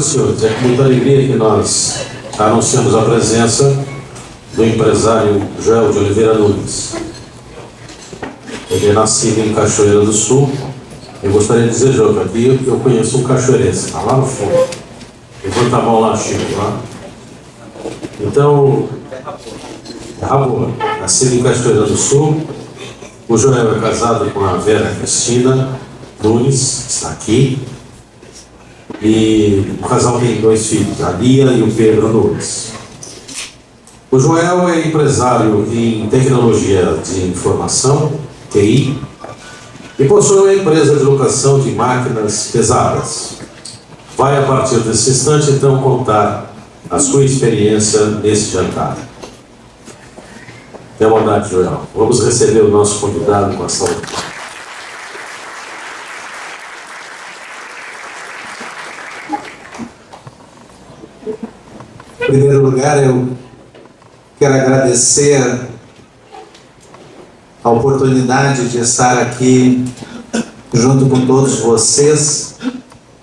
Senhoras e senhores, é com muita alegria que nós anunciamos a presença do empresário Joel de Oliveira Nunes. Ele é nascido em Cachoeira do Sul. Eu gostaria de dizer, Joel, que aqui eu conheço um cachoeirense, está lá no fundo. Levanta a mão lá, Chico, lá. Então, Rabo, nascido em Cachoeira do Sul. O Joel é casado com a Vera Cristina Nunes, está aqui. E o casal tem 2 filhos, a Lia e o Pedro Nunes. O Joel é empresário em tecnologia de informação, TI, e possui uma empresa de locação de máquinas pesadas. Vai, a partir desse instante, então, contar a sua experiência nesse jantar. Tenha bondade, Joel. Vamos receber o nosso convidado com a salva. Em primeiro lugar, eu quero agradecer a oportunidade de estar aqui junto com todos vocês,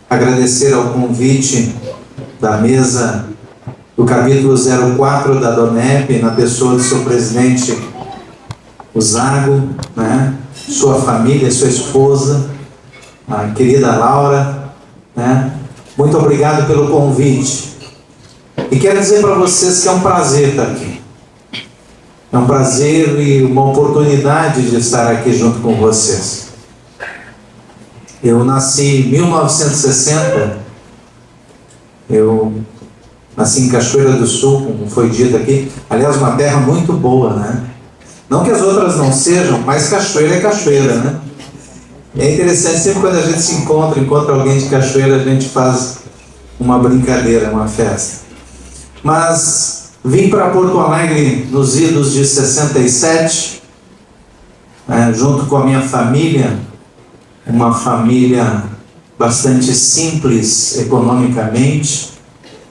agradecer ao convite da mesa do capítulo 04 da DONEP, na pessoa do seu presidente, o Zago, né? Sua família, sua esposa, a querida Laura, né? Muito obrigado pelo convite. E quero dizer para vocês que é um prazer estar aqui. É um prazer e uma oportunidade de estar aqui junto com vocês. Eu nasci em 1960. Eu nasci em Cachoeira do Sul, como foi dito aqui. Aliás, uma terra muito boa, né? Não que as outras não sejam, mas Cachoeira é Cachoeira, né? E é interessante, sempre quando a gente se encontra alguém de Cachoeira, a gente faz uma brincadeira, uma festa. Mas vim para Porto Alegre nos idos de 67, junto com a minha família, uma família bastante simples economicamente,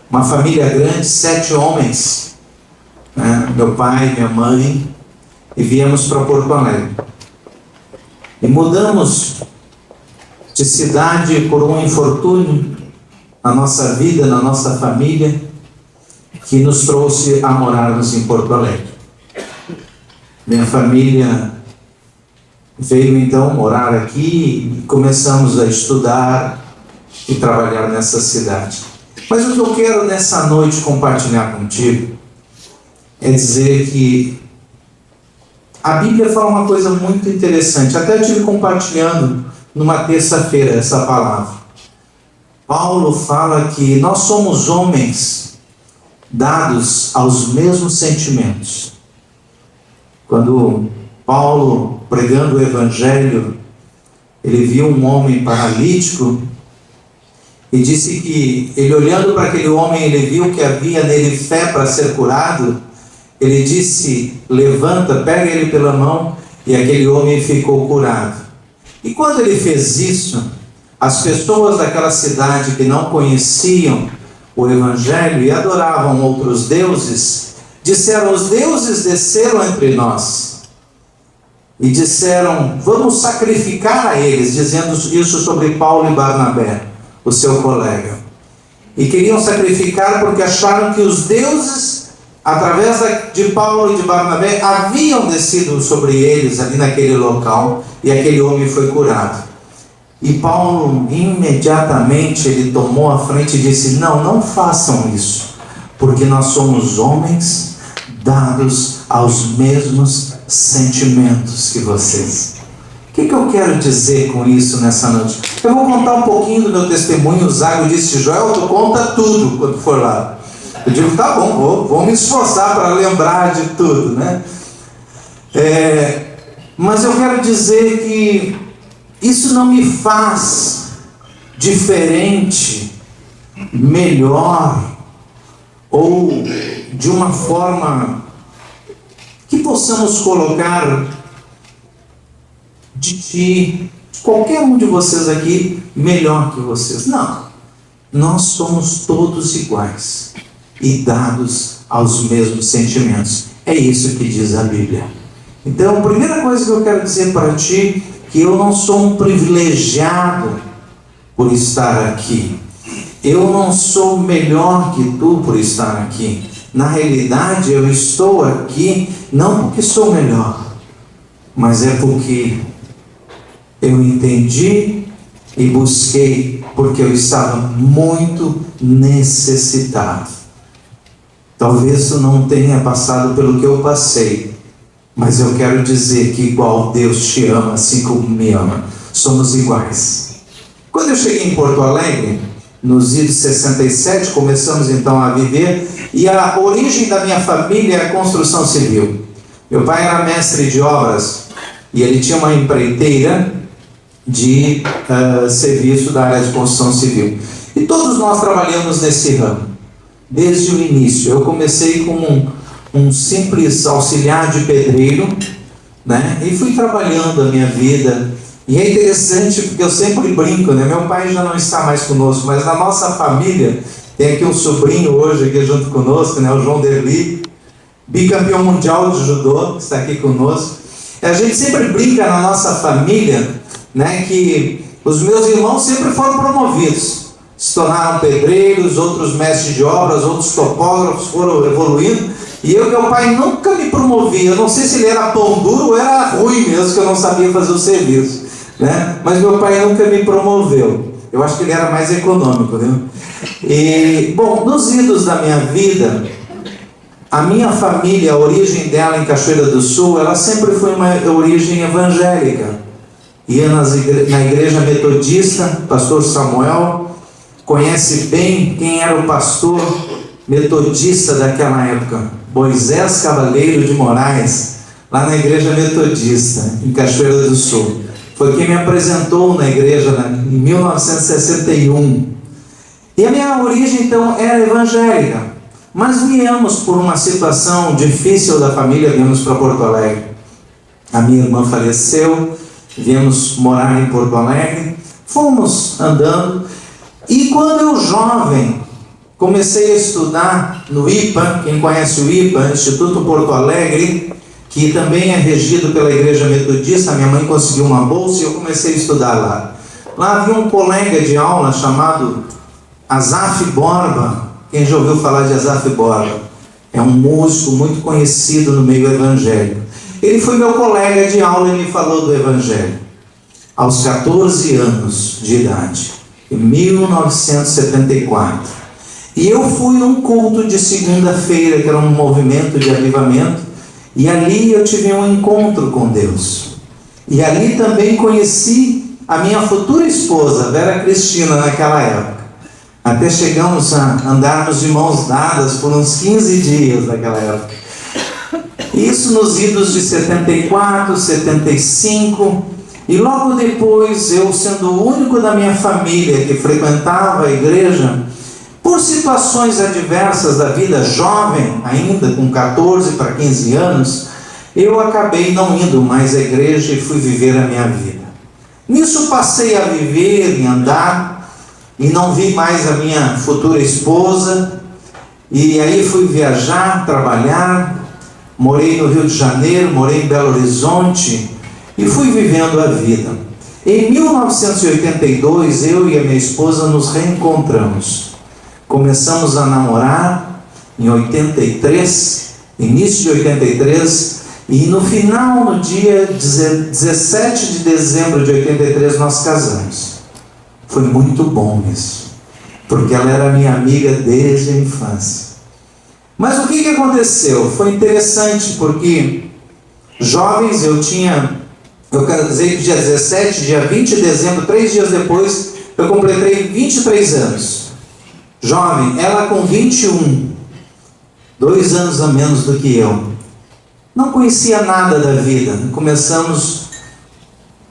uma família grande, 7 homens, meu pai, minha mãe, e viemos para Porto Alegre. E mudamos de cidade por um infortúnio na nossa vida, na nossa família, que nos trouxe a morarmos em Porto Alegre. Minha família veio então morar aqui e começamos a estudar e trabalhar nessa cidade. Mas o que eu quero nessa noite compartilhar contigo é dizer que a Bíblia fala uma coisa muito interessante. Até eu estive compartilhando numa terça-feira essa palavra. Paulo fala que nós somos homens dados aos mesmos sentimentos. Quando Paulo, pregando o Evangelho, ele viu um homem paralítico e disse que ele, olhando para aquele homem, ele viu que havia nele fé para ser curado. Ele disse: levanta, pega ele pela mão, e aquele homem ficou curado. E quando ele fez isso, as pessoas daquela cidade que não conheciam o Evangelho e adoravam outros deuses, disseram: os deuses desceram entre nós. E disseram: vamos sacrificar a eles, dizendo isso sobre Paulo e Barnabé, o seu colega. E queriam sacrificar porque acharam que os deuses, através de Paulo e de Barnabé, haviam descido sobre eles ali naquele local, e aquele homem foi curado. E Paulo, imediatamente, ele tomou a frente e disse: não façam isso, porque nós somos homens dados aos mesmos sentimentos que vocês. O que eu quero dizer com isso nessa noite? Eu vou contar um pouquinho do meu testemunho. O Zago disse: Joel, tu conta tudo quando for lá. Eu digo: tá bom, vou me esforçar para lembrar de tudo, né? Mas eu quero dizer que isso não me faz diferente, melhor, ou de uma forma que possamos colocar de qualquer um de vocês aqui melhor que vocês. Não, nós somos todos iguais e dados aos mesmos sentimentos. É isso que diz a Bíblia. Então, a primeira coisa que eu quero dizer para ti, que eu não sou um privilegiado por estar aqui. eu não sou melhor que tu por estar aqui. Na realidade, eu estou aqui não porque sou melhor, mas é porque eu entendi e busquei, porque eu estava muito necessitado. Talvez tu não tenha passado pelo que eu passei, mas eu quero dizer que igual Deus te ama, assim como me ama, somos iguais. Quando eu cheguei em Porto Alegre, nos idos 67, começamos então a viver, e a origem da minha família é a construção civil. Meu pai era mestre de obras, e ele tinha uma empreiteira de serviço da área de construção civil. E todos nós trabalhamos nesse ramo, desde o início. Eu comecei como um simples auxiliar de pedreiro, né? E fui trabalhando a minha vida. E é interessante porque eu sempre brinco, né? Meu pai já não está mais conosco, mas na nossa família tem aqui um sobrinho hoje aqui junto conosco, né? O João Derli, bicampeão mundial de judô, que está aqui conosco. A gente sempre brinca na nossa família, né, que os meus irmãos sempre foram promovidos, se tornaram pedreiros, outros mestres de obras, outros topógrafos, foram evoluindo, e meu pai nunca me promovia. Eu não sei se ele era pão duro ou era ruim mesmo, que eu não sabia fazer o serviço, né? Mas meu pai nunca me promoveu. Eu acho que ele era mais econômico, né? E, bom, nos idos da minha vida, a minha família, a origem dela em Cachoeira do Sul, ela sempre foi uma origem evangélica. Ia na igreja metodista. Pastor Samuel conhece bem quem era o pastor metodista daquela época, Moisés Cavaleiro de Moraes, lá na igreja metodista, em Cachoeira do Sul. Foi quem me apresentou na igreja em 1961. E a minha origem então era evangélica, mas viemos por uma situação difícil da família, viemos para Porto Alegre. A minha irmã faleceu, viemos morar em Porto Alegre, fomos andando, e quando eu jovem comecei a estudar no IPA, quem conhece o IPA, Instituto Porto Alegre, que também é regido pela igreja metodista, minha mãe conseguiu uma bolsa e eu comecei a estudar lá. Lá havia um colega de aula chamado Azaf Borba. Quem já ouviu falar de Azaf Borba? É um músico muito conhecido no meio evangélico. Ele foi meu colega de aula e me falou do Evangelho. Aos 14 anos de idade, em 1974. E eu fui num culto de segunda-feira, que era um movimento de avivamento, e ali eu tive um encontro com Deus. E ali também conheci a minha futura esposa, Vera Cristina, naquela época. Até chegamos a andarmos de mãos dadas por uns 15 dias naquela época. Isso nos idos de 74, 75, e logo depois, eu sendo o único da minha família que frequentava a igreja, por situações adversas da vida, jovem ainda, com 14 para 15 anos, eu acabei não indo mais à igreja e fui viver a minha vida. Nisso passei a viver e andar, e não vi mais a minha futura esposa, e aí fui viajar, trabalhar. Morei no Rio de Janeiro, morei em Belo Horizonte e fui vivendo a vida. Em 1982, eu e a minha esposa nos reencontramos. Começamos a namorar em 83, início de 83, e no final, no dia 17 de dezembro de 83, nós casamos. Foi muito bom isso, porque ela era minha amiga desde a infância. Mas o que aconteceu? Foi interessante, porque jovens, eu quero dizer que dia 17, dia 20 de dezembro, 3 dias depois, eu completei 23 anos. Jovem, ela com 21, 2 anos a menos do que eu. Não conhecia nada da vida. Começamos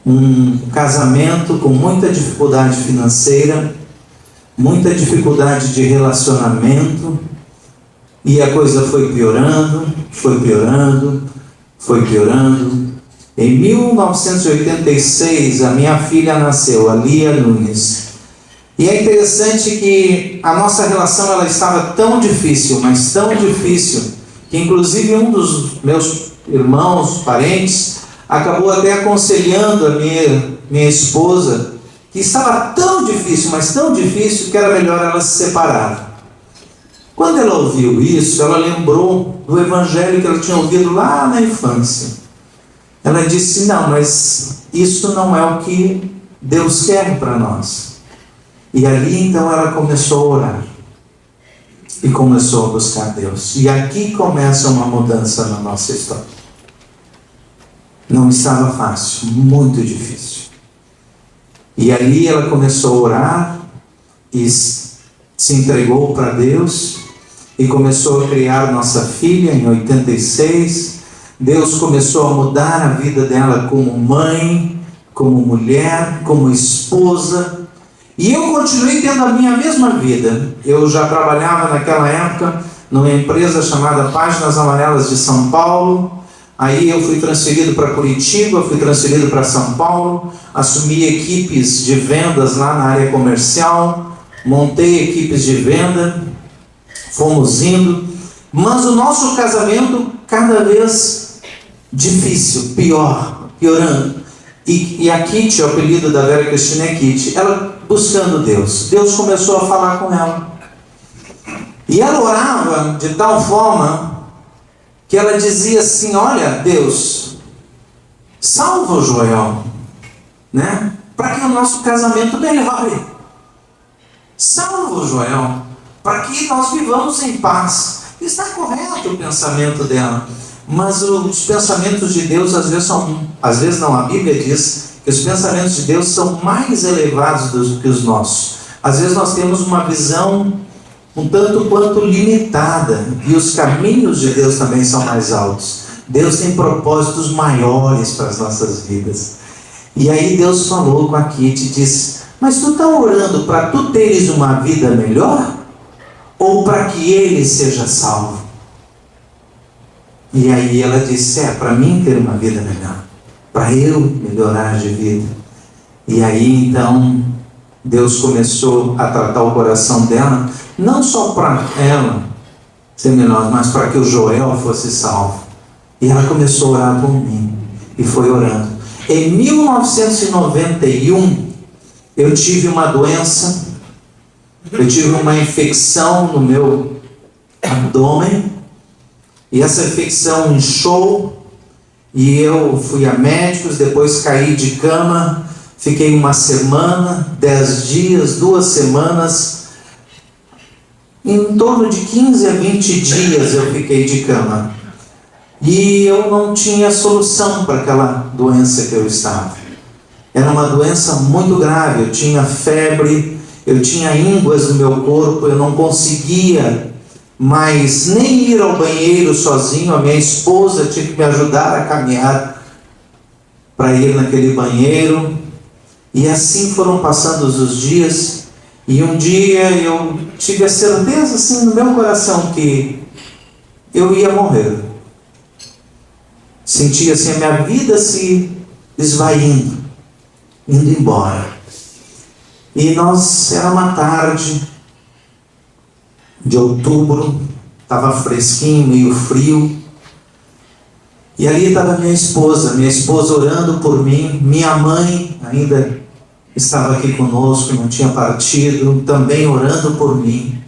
um casamento com muita dificuldade financeira, muita dificuldade de relacionamento, e a coisa foi piorando, foi piorando, foi piorando. Em 1986, a minha filha nasceu, a Lia Nunes. E é interessante que a nossa relação ela estava tão difícil, mas tão difícil, que inclusive um dos meus irmãos, parentes, acabou até aconselhando a minha esposa que estava tão difícil, mas tão difícil, que era melhor ela se separar. Quando ela ouviu isso, ela lembrou do evangelho que ela tinha ouvido lá na infância. Ela disse: não, mas isso não é o que Deus quer para nós. E ali então ela começou a orar. E começou a buscar Deus. E aqui começa uma mudança na nossa história. Não estava fácil, muito difícil. E ali ela começou a orar e se entregou para Deus e começou a criar nossa filha em 86. Deus começou a mudar a vida dela como mãe, como mulher, como esposa. E eu continuei tendo a minha mesma vida. Eu já trabalhava naquela época numa empresa chamada Páginas Amarelas de São Paulo. Aí eu fui transferido para Curitiba, fui transferido para São Paulo, assumi equipes de vendas lá na área comercial, montei equipes de venda, fomos indo, mas o nosso casamento cada vez difícil, piorando. E a Kitty, o apelido da Vera Cristina é Kitty, ela buscando Deus. Deus começou a falar com ela. E ela orava de tal forma que ela dizia assim: olha, Deus, salva o Joel, né? Para que o nosso casamento melhore. Salva o Joel, para que nós vivamos em paz. Está correto o pensamento dela, mas os pensamentos de Deus às vezes não, a Bíblia diz que os pensamentos de Deus são mais elevados do que os nossos. Às vezes nós temos uma visão um tanto quanto limitada, e os caminhos de Deus também são mais altos. Deus tem propósitos maiores para as nossas vidas. E aí Deus falou com a Kitty e disse: mas tu está orando para tu teres uma vida melhor? Ou para que ele seja salvo? E aí ela disse: para mim ter uma vida melhor, para eu melhorar de vida. E aí então Deus começou a tratar o coração dela, não só para ela ser melhor, mas para que o Joel fosse salvo. E ela começou a orar por mim, e foi orando. Em 1991, eu tive uma doença, eu tive uma infecção no meu abdômen, e essa infecção inchou, e eu fui a médicos, depois caí de cama, fiquei uma semana, 10 dias, 2 semanas, em torno de 15 a 20 dias eu fiquei de cama. E eu não tinha solução para aquela doença que eu estava. Era uma doença muito grave, eu tinha febre, eu tinha ínguas no meu corpo, eu não conseguia mais nem ir ao banheiro sozinho. A minha esposa tinha que me ajudar a caminhar para ir naquele banheiro. E assim foram passando os dias, e um dia eu tive a certeza assim no meu coração que eu ia morrer. Sentia assim a minha vida se esvaindo, indo embora. E era uma tarde de outubro, estava fresquinho, meio frio, e ali estava minha esposa orando por mim. Minha mãe ainda estava aqui conosco, não tinha partido, também orando por mim.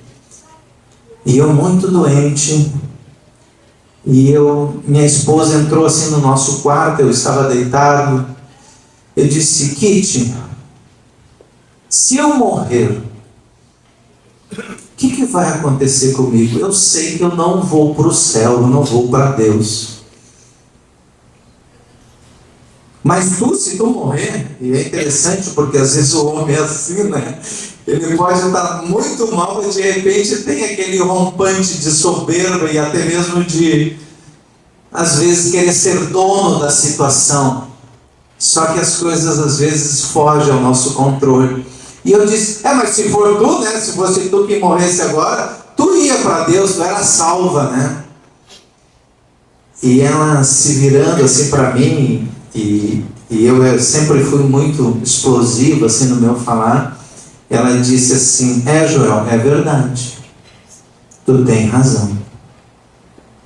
E eu muito doente, e minha esposa entrou assim no nosso quarto, eu estava deitado. Eu disse: Kitty, se eu morrer, o que vai acontecer comigo? Eu sei que eu não vou para o céu, eu não vou para Deus. Mas se tu morrer, e é interessante porque às vezes o homem é assim, né? Ele pode estar muito mal, mas de repente tem aquele rompante de soberba e até mesmo de, às vezes, querer ser dono da situação. Só que as coisas às vezes fogem ao nosso controle. E eu disse: mas se for tu, né? Se fosse tu que morresse agora, tu ia para Deus, tu era salva, né? E ela se virando assim para mim, e eu sempre fui muito explosivo assim no meu falar. Ela disse assim: Joel, é verdade, tu tem razão.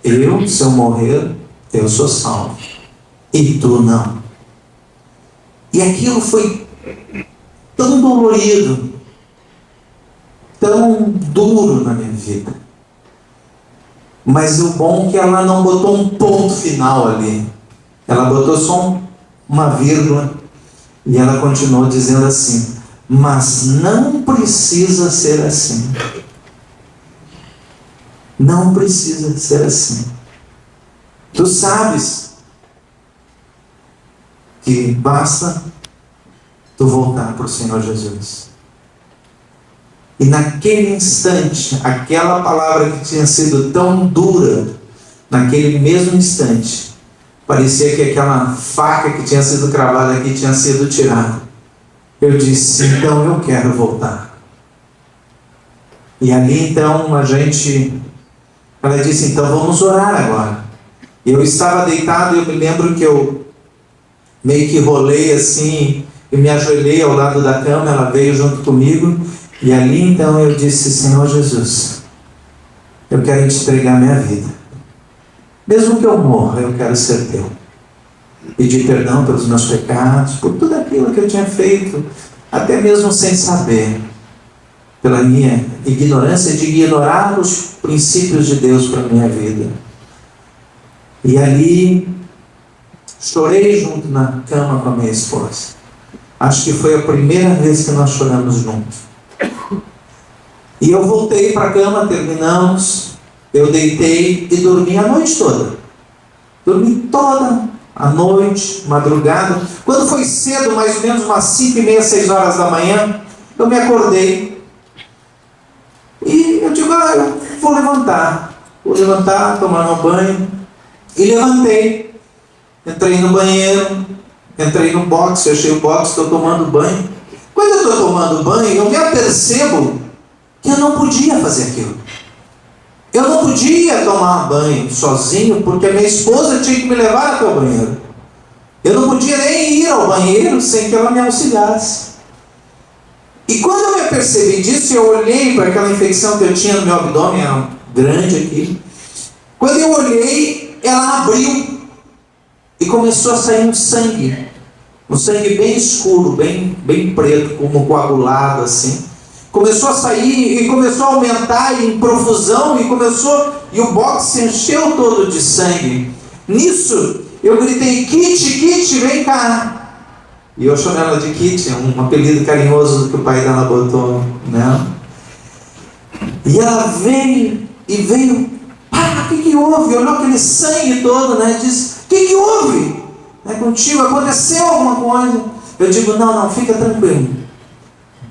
Se eu morrer, eu sou salvo, e tu não. E aquilo foi tão dolorido, tão duro na minha vida. Mas o bom é que ela não botou um ponto final ali. Ela botou só uma vírgula e ela continuou dizendo assim: mas não precisa ser assim. Não precisa ser assim. Tu sabes que basta tu voltar para o Senhor Jesus. E naquele instante, aquela palavra que tinha sido tão dura, naquele mesmo instante, parecia que aquela faca que tinha sido cravada aqui tinha sido tirada. Eu disse: então eu quero voltar. E ali então ela disse: então vamos orar agora. Eu estava deitado e eu me lembro que eu meio que rolei assim e me ajoelhei ao lado da cama. Ela veio junto comigo e ali então eu disse: Senhor Jesus, eu quero te entregar minha vida. Mesmo que eu morra, eu quero ser teu. Pedir perdão pelos meus pecados, por tudo aquilo que eu tinha feito, até mesmo sem saber, pela minha ignorância de ignorar os princípios de Deus para a minha vida. E ali chorei junto na cama com a minha esposa. Acho que foi a primeira vez que nós choramos juntos. E eu voltei para a cama, terminamos, eu deitei e dormi a noite toda. Dormi toda a noite, madrugada. Quando foi cedo, mais ou menos umas 5:30, 6 horas da manhã, eu me acordei. E eu digo: eu vou levantar. Vou levantar, tomar um banho. E levantei. Entrei no banheiro, entrei no box, fechei o box, estou tomando banho. Quando eu estou tomando banho, eu me apercebo que eu não podia fazer aquilo. Eu não podia tomar banho sozinho, porque a minha esposa tinha que me levar até o banheiro. Eu não podia nem ir ao banheiro sem que ela me auxiliasse. E quando eu me apercebi disso, eu olhei para aquela infecção que eu tinha no meu abdômen, era grande aqui. Quando eu olhei, ela abriu e começou a sair um sangue bem escuro, bem preto, como coagulado assim. Começou a sair e começou a aumentar em profusão e o box se encheu todo de sangue. Nisso eu gritei: Kitty, vem cá. E eu chamei ela de Kitty, um apelido carinhoso que o pai dela botou nela. E ela veio, o que houve? Olhou aquele sangue todo, né? Disse: o que houve? Contigo aconteceu alguma coisa? Eu digo: não, fica tranquilo.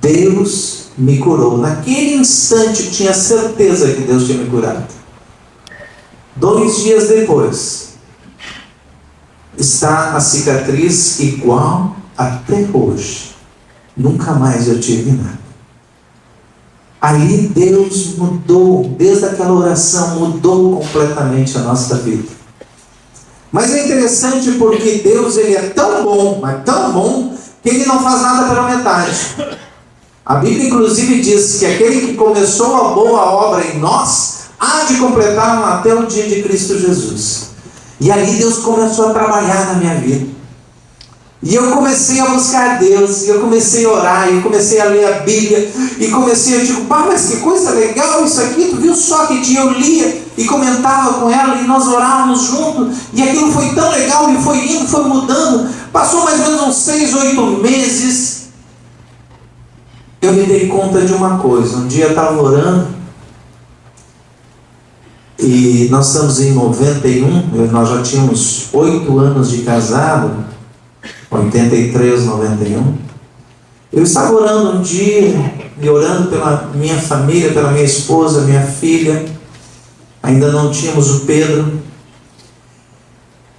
Deus me curou. Naquele instante eu tinha certeza que Deus tinha me curado. 2 dias depois, está a cicatriz igual até hoje. Nunca mais eu tive nada. Ali Deus mudou, desde aquela oração, mudou completamente a nossa vida. Mas é interessante porque Deus, Ele é tão bom, mas tão bom, que Ele não faz nada pela metade. A Bíblia inclusive diz que aquele que começou a boa obra em nós, há de completar até o dia de Cristo Jesus. E ali Deus começou a trabalhar na minha vida. E eu comecei a buscar Deus, e eu comecei a orar, e eu comecei a ler a Bíblia, e eu digo: mas que coisa legal isso aqui, tu viu só que eu lia, e comentava com ela, e nós orávamos juntos, e aquilo foi tão legal, e foi indo, foi mudando. Passou mais ou menos uns 6, 8 meses, eu me dei conta de uma coisa. Um dia eu estava orando, e nós estamos em 91, nós já tínhamos 8 anos de casado, 83, 91. Eu estava orando um dia, e orando pela minha família, pela minha esposa, minha filha. Ainda não tínhamos o Pedro.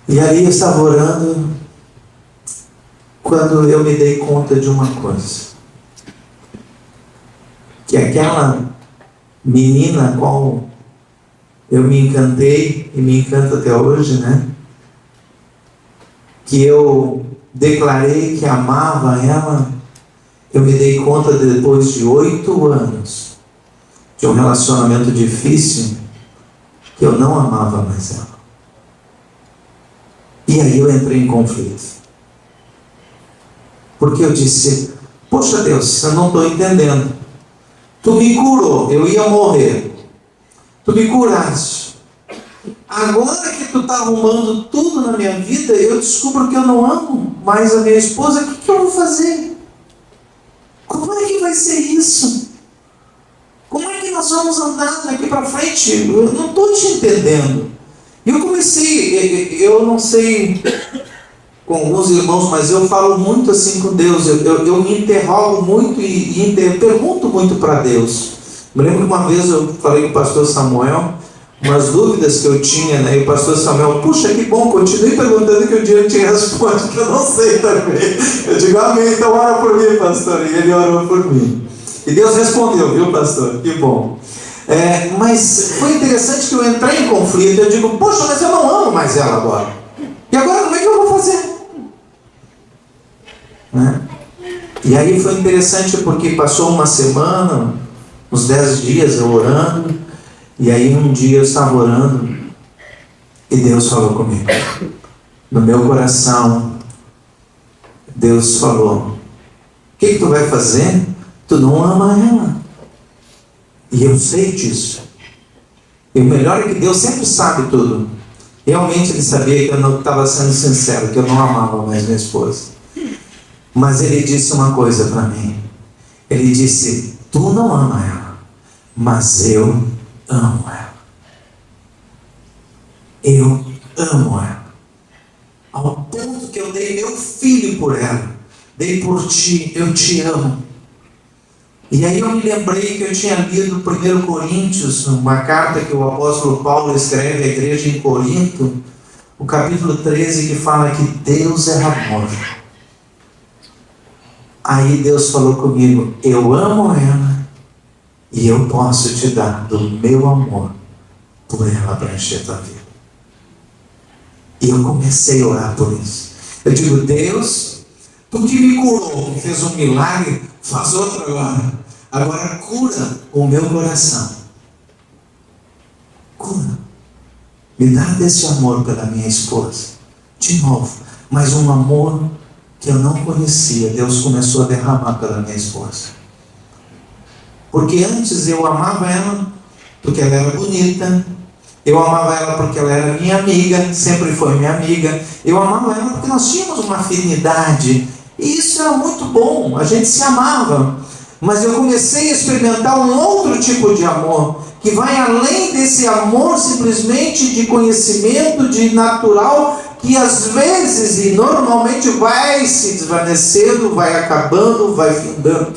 E ali eu estava orando, quando eu me dei conta de uma coisa. Que aquela menina a qual eu me encantei, e me encanto até hoje, né? Que eu declarei que amava ela, eu me dei conta depois de 8 anos de um relacionamento difícil, que eu não amava mais ela. E aí eu entrei em conflito. Porque eu disse: Poxa Deus, eu não estou entendendo. Tu me curou, eu ia morrer. Tu me curaste. Agora que tu está arrumando tudo na minha vida, eu descubro que eu não amo mais a minha esposa. O que eu vou fazer? Como é que vai ser isso? Como é que nós vamos andar daqui para frente? Eu não estou te entendendo. Eu comecei, eu não sei com alguns irmãos, mas eu falo muito assim com Deus. Eu me interrogo muito e pergunto muito para Deus. Me lembro que uma vez eu falei com o pastor Samuel umas dúvidas que eu tinha, né? E o pastor Samuel, puxa, que bom, continue perguntando que um dia eu te respondo, que eu não sei também. Eu digo, amém, então ora por mim, pastor. E ele orou por mim. E Deus respondeu, viu, pastor? Que bom. Mas foi interessante que eu entrei em conflito. Eu digo, poxa, mas eu não amo mais ela agora. E agora como é que eu vou fazer? Né? E aí foi interessante porque passou uma semana, uns 10 dias eu orando. E aí um dia eu estava orando e Deus falou comigo. No meu coração, Deus falou: o que tu vai fazer? Tu não ama ela. E eu sei disso. E o melhor é que Deus sempre sabe tudo. Realmente Ele sabia que eu não estava sendo sincero, que eu não amava mais minha esposa. Mas Ele disse uma coisa para mim. Ele disse: tu não ama ela, mas eu amo ela. Eu amo ela. Ao ponto que eu dei meu filho por ela. Dei por ti, eu te amo. E aí eu me lembrei que eu tinha lido 1 Coríntios, uma carta que o apóstolo Paulo escreve à igreja em Corinto, o capítulo 13, que fala que Deus é amor. Aí Deus falou comigo: eu amo ela e eu posso te dar do meu amor por ela para encher tua vida. E eu comecei a orar por isso. Eu digo: Deus, tu que me curou, que fez um milagre, faz outro agora. Agora cura o meu coração. Cura. Me dá desse amor pela minha esposa. De novo, mas um amor que eu não conhecia, Deus começou a derramar pela minha esposa. Porque antes eu amava ela porque ela era bonita. Eu amava ela porque ela era minha amiga, sempre foi minha amiga. Eu amava ela porque nós tínhamos uma afinidade. E isso era muito bom, a gente se amava. Mas eu comecei a experimentar um outro tipo de amor, que vai além desse amor simplesmente de conhecimento, de natural, que às vezes e normalmente vai se desvanecendo, vai acabando, vai findando.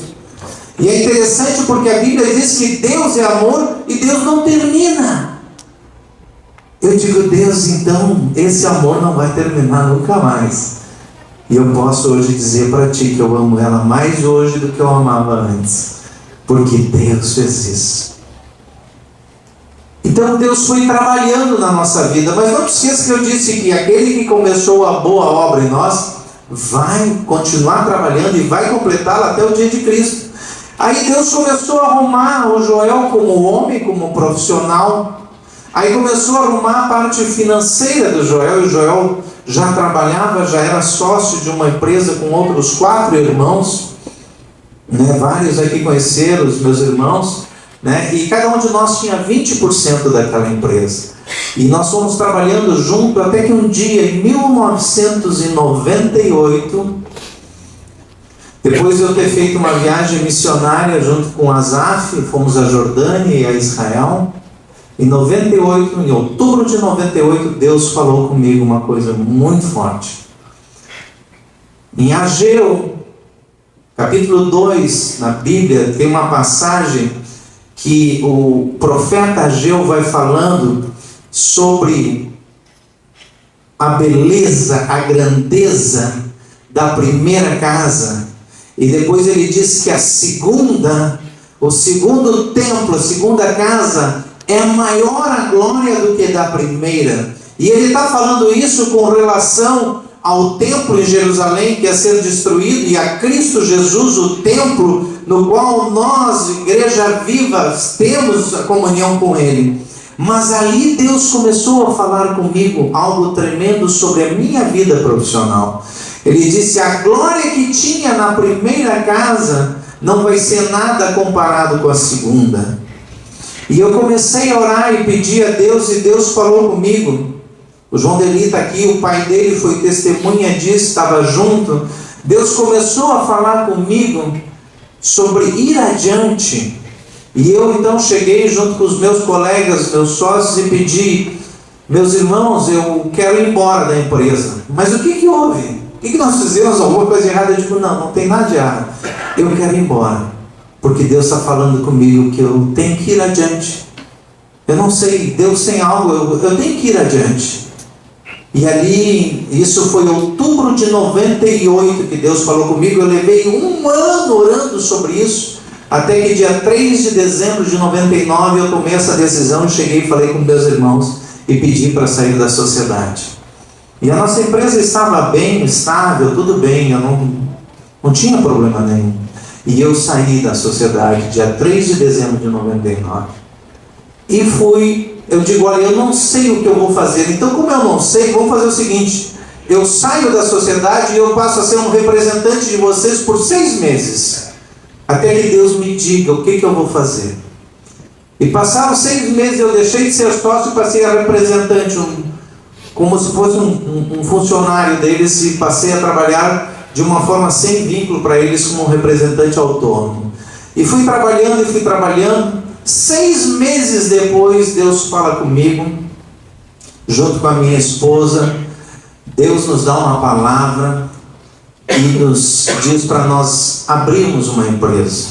E é interessante porque a Bíblia diz que Deus é amor e Deus não termina. Eu digo: Deus, então esse amor não vai terminar nunca mais. E eu posso hoje dizer para ti que eu amo ela mais hoje do que eu amava antes, porque Deus fez isso. Então Deus foi trabalhando na nossa vida, mas não esqueça que eu disse que aquele que começou a boa obra em nós vai continuar trabalhando e vai completá-la até o dia de Cristo. Aí Deus começou a arrumar o Joel como homem, como profissional. Aí começou a arrumar a parte financeira do Joel. E o Joel já trabalhava, já era sócio de uma empresa com outros 4 irmãos, né? Vários aqui conheceram os meus irmãos, né? E cada um de nós tinha 20% daquela empresa. E nós fomos trabalhando junto até que um dia, em 1998, depois de eu ter feito uma viagem missionária junto com Asaf, fomos à Jordânia e a Israel. Em 98, em outubro de 98, Deus falou comigo uma coisa muito forte. Em Ageu, capítulo 2, na Bíblia, tem uma passagem que o profeta Ageu vai falando sobre a beleza, a grandeza da primeira casa. E depois ele diz que o segundo templo, a segunda casa, é maior a glória do que da primeira. E ele está falando isso com relação ao templo em Jerusalém, que ia ser destruído, e a Cristo Jesus, o templo no qual nós, igreja viva, temos a comunhão com Ele. Mas ali Deus começou a falar comigo algo tremendo sobre a minha vida profissional. Ele disse: a glória que tinha na primeira casa não vai ser nada comparado com a segunda. E eu comecei a orar e pedir a Deus, e Deus falou comigo. O João Deli está aqui, o pai dele foi testemunha disso, estava junto. Deus começou a falar comigo sobre ir adiante. E eu então cheguei junto com os meus colegas, meus sócios, e pedi: meus irmãos, eu quero ir embora da empresa. Mas o que houve? O que nós fizemos? Alguma coisa errada? Eu digo: não tem nada de errado. Eu quero ir embora, porque Deus está falando comigo que eu tenho que ir adiante. Eu não sei, Deus tem algo, eu tenho que ir adiante. E ali, isso foi outubro de 98 que Deus falou comigo. Eu levei 1 ano orando sobre isso, até que dia 3 de dezembro de 99 eu tomei essa decisão e cheguei e falei com meus irmãos e pedi para sair da sociedade. E a nossa empresa estava bem, estável, tudo bem, eu não tinha problema nenhum. E eu saí da sociedade dia 3 de dezembro de 99. E eu digo: olha, eu não sei o que eu vou fazer. Então, como eu não sei, vamos fazer o seguinte: eu saio da sociedade e eu passo a ser um representante de vocês por 6 meses. Até que Deus me diga o que eu vou fazer. E passaram 6 meses, eu deixei de ser sócio e passei a representante, como se fosse um funcionário deles, e passei a trabalhar de uma forma sem vínculo para eles, como um representante autônomo. E fui trabalhando. 6 meses depois, Deus fala comigo, junto com a minha esposa. Deus nos dá uma palavra e nos diz para nós abrirmos uma empresa,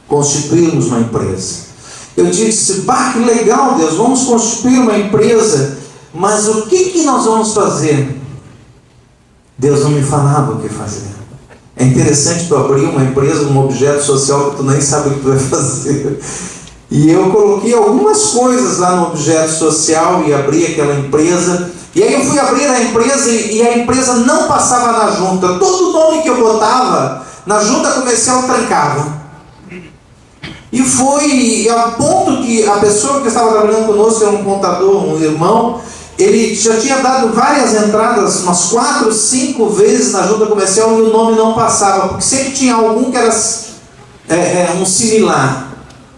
constituirmos uma empresa. Eu disse: bah, que legal, Deus, vamos constituir uma empresa, mas o que nós vamos fazer? Deus não me falava o que fazer. É interessante tu abrir uma empresa, um objeto social que tu nem sabe o que tu vai fazer. E eu coloquei algumas coisas lá no objeto social e abri aquela empresa. E aí eu fui abrir a empresa e a empresa não passava na junta. Todo nome que eu botava na junta comercial trancava. E foi ao ponto que a pessoa que estava trabalhando conosco era um contador, um irmão. Ele já tinha dado várias entradas, umas 4, 5 vezes na junta comercial, e o nome não passava, porque sempre tinha algum que era um similar.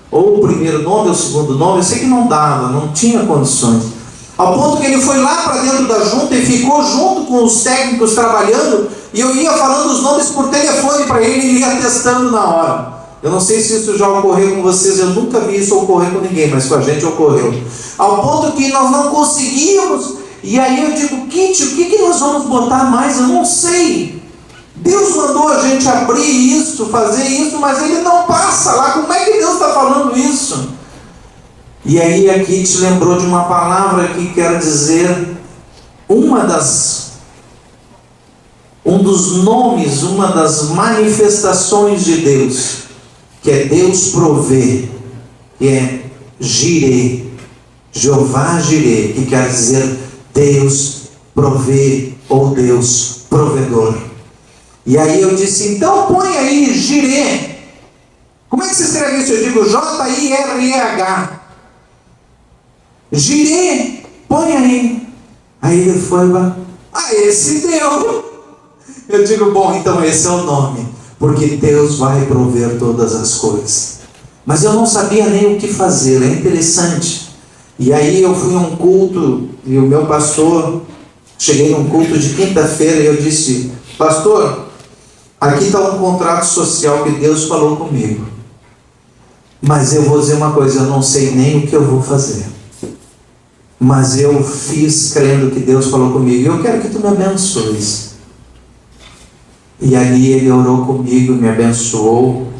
Ou o primeiro nome ou o segundo nome, eu sei que não dava, não tinha condições. Ao ponto que ele foi lá para dentro da junta e ficou junto com os técnicos trabalhando, e eu ia falando os nomes por telefone para ele e ele ia testando na hora. Eu não sei se isso já ocorreu com vocês, eu nunca vi isso ocorrer com ninguém, mas com a gente ocorreu. Ao ponto que nós não conseguíamos, e aí eu digo: Kit, o que nós vamos botar mais? Eu não sei. Deus mandou a gente abrir isso, fazer isso, mas ele não passa lá. Como é que Deus está falando isso? E aí a Kit lembrou de uma palavra que quer dizer um dos nomes, uma das manifestações de Deus, que é Deus prover, que é Jireh, Jeová Jireh, que quer dizer Deus provê ou Deus provedor. E aí eu disse: então põe aí Jireh. Como é que se escreve isso? Eu digo Jireh. Jireh, põe aí. Aí ele foi: esse deu. Eu digo: bom, então esse é o nome, porque Deus vai prover todas as coisas. Mas eu não sabia nem o que fazer, é interessante. E aí eu fui a um culto, e o meu pastor, cheguei num culto de quinta-feira, e eu disse: pastor, aqui está um contrato social que Deus falou comigo, mas eu vou dizer uma coisa, eu não sei nem o que eu vou fazer, mas eu fiz crendo que Deus falou comigo, e eu quero que tu me abençoes. E ali ele orou comigo, me abençoou,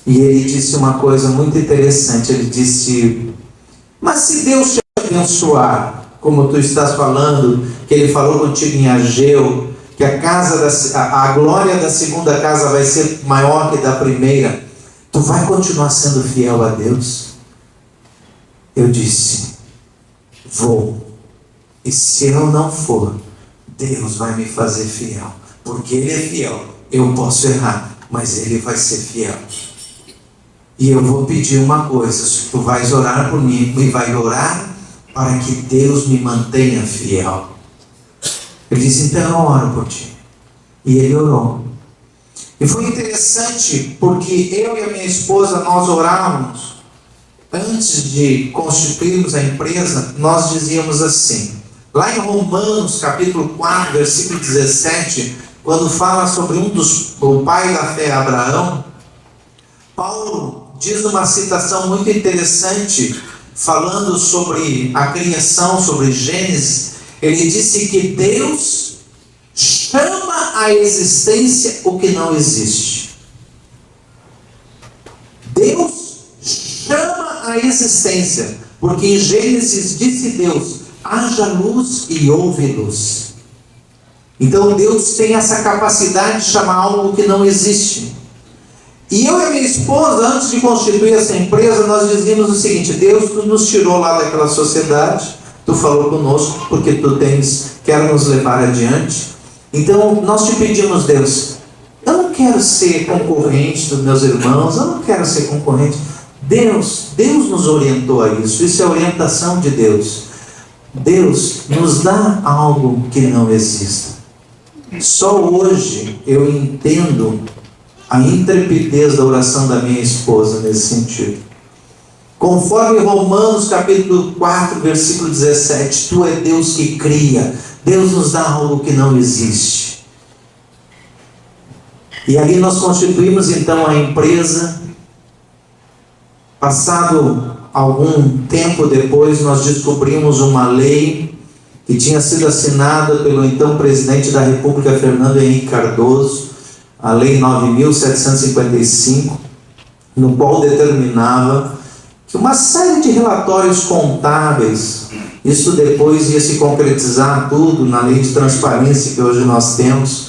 e ele disse uma coisa muito interessante. Ele disse: mas se Deus te abençoar, como tu estás falando, que ele falou contigo em Ageu, que a glória da segunda casa vai ser maior que da primeira, tu vai continuar sendo fiel a Deus? Eu disse: vou. E se eu não for, Deus vai me fazer fiel, porque Ele é fiel. Eu posso errar, mas Ele vai ser fiel. E eu vou pedir uma coisa: tu vais orar por mim e vai orar para que Deus me mantenha fiel. Ele disse: então eu oro por ti. E ele orou. E foi interessante porque eu e a minha esposa, nós orávamos. Antes de constituirmos a empresa, nós dizíamos assim, lá em Romanos capítulo 4, versículo 17, quando fala sobre o pai da fé, Abraão, Paulo diz uma citação muito interessante, falando sobre a criação, sobre Gênesis. Ele disse que Deus chama à existência o que não existe. Deus chama à existência, porque em Gênesis disse Deus, haja luz e houve luz. Então Deus tem essa capacidade de chamar algo que não existe. E eu e a minha esposa, antes de constituir essa empresa, nós dizíamos o seguinte: Deus, tu nos tirou lá daquela sociedade, tu falou conosco, porque tu quer nos levar adiante. Então nós te pedimos, Deus, eu não quero ser concorrente dos meus irmãos, eu não quero ser concorrente. Deus nos orientou a isso, isso é a orientação de Deus. Deus nos dá algo que não exista. Só hoje eu entendo a intrepidez da oração da minha esposa nesse sentido. Conforme Romanos capítulo 4, versículo 17, tu é Deus que cria, Deus nos dá algo que não existe. E ali nós constituímos então a empresa. Passado algum tempo depois, nós descobrimos uma lei que tinha sido assinada pelo então presidente da República, Fernando Henrique Cardoso, a Lei 9.755, no qual determinava que uma série de relatórios contábeis, isso depois ia se concretizar tudo na lei de transparência que hoje nós temos,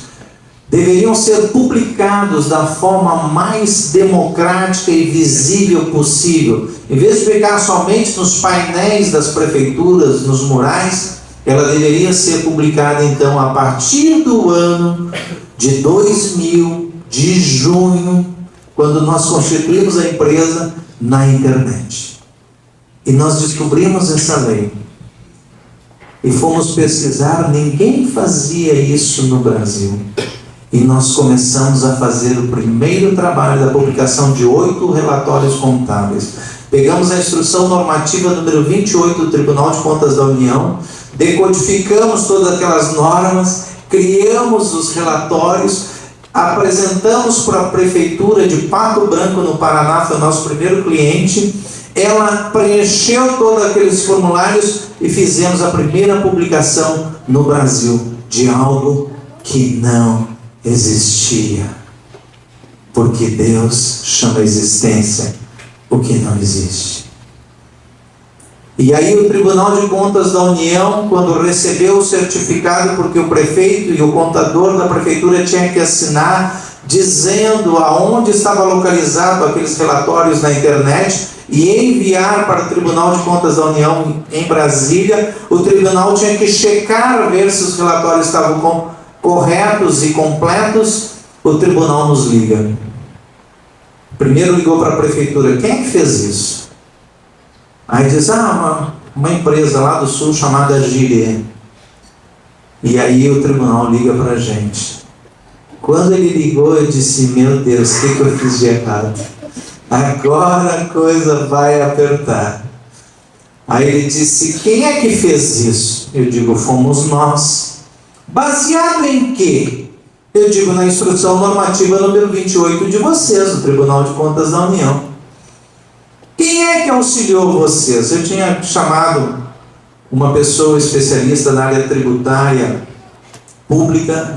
deveriam ser publicados da forma mais democrática e visível possível. Em vez de ficar somente nos painéis das prefeituras, nos murais, ela deveria ser publicada então a partir do ano de 2000, de junho, quando nós constituímos a empresa, na internet. E nós descobrimos essa lei. E fomos pesquisar, ninguém fazia isso no Brasil. E nós começamos a fazer o primeiro trabalho da publicação de 8 relatórios contábeis. Pegamos a instrução normativa número 28 do Tribunal de Contas da União, decodificamos todas aquelas normas, criamos os relatórios, apresentamos para a Prefeitura de Pato Branco, no Paraná, foi o nosso primeiro cliente. Ela preencheu todos aqueles formulários e fizemos a primeira publicação no Brasil de algo que não existia, porque Deus chama a existência o que não existe. E aí o Tribunal de Contas da União, quando recebeu o certificado, porque o prefeito e o contador da prefeitura tinham que assinar, dizendo aonde estava localizado aqueles relatórios na internet, e enviar para o Tribunal de Contas da União em Brasília, o tribunal tinha que checar, ver se os relatórios estavam corretos e completos. O tribunal nos liga. Primeiro ligou para a prefeitura: quem é que fez isso? Aí diz: uma empresa lá do sul chamada Girê. E aí o tribunal liga para a gente. Quando ele ligou, eu disse: meu Deus, o que eu fiz de errado? Agora a coisa vai apertar. Aí ele disse: quem é que fez isso? Eu digo: fomos nós. Baseado em quê? Eu digo: na instrução normativa número 28 de vocês, do Tribunal de Contas da União. Quem é que auxiliou vocês? Eu tinha chamado uma pessoa especialista na área tributária pública,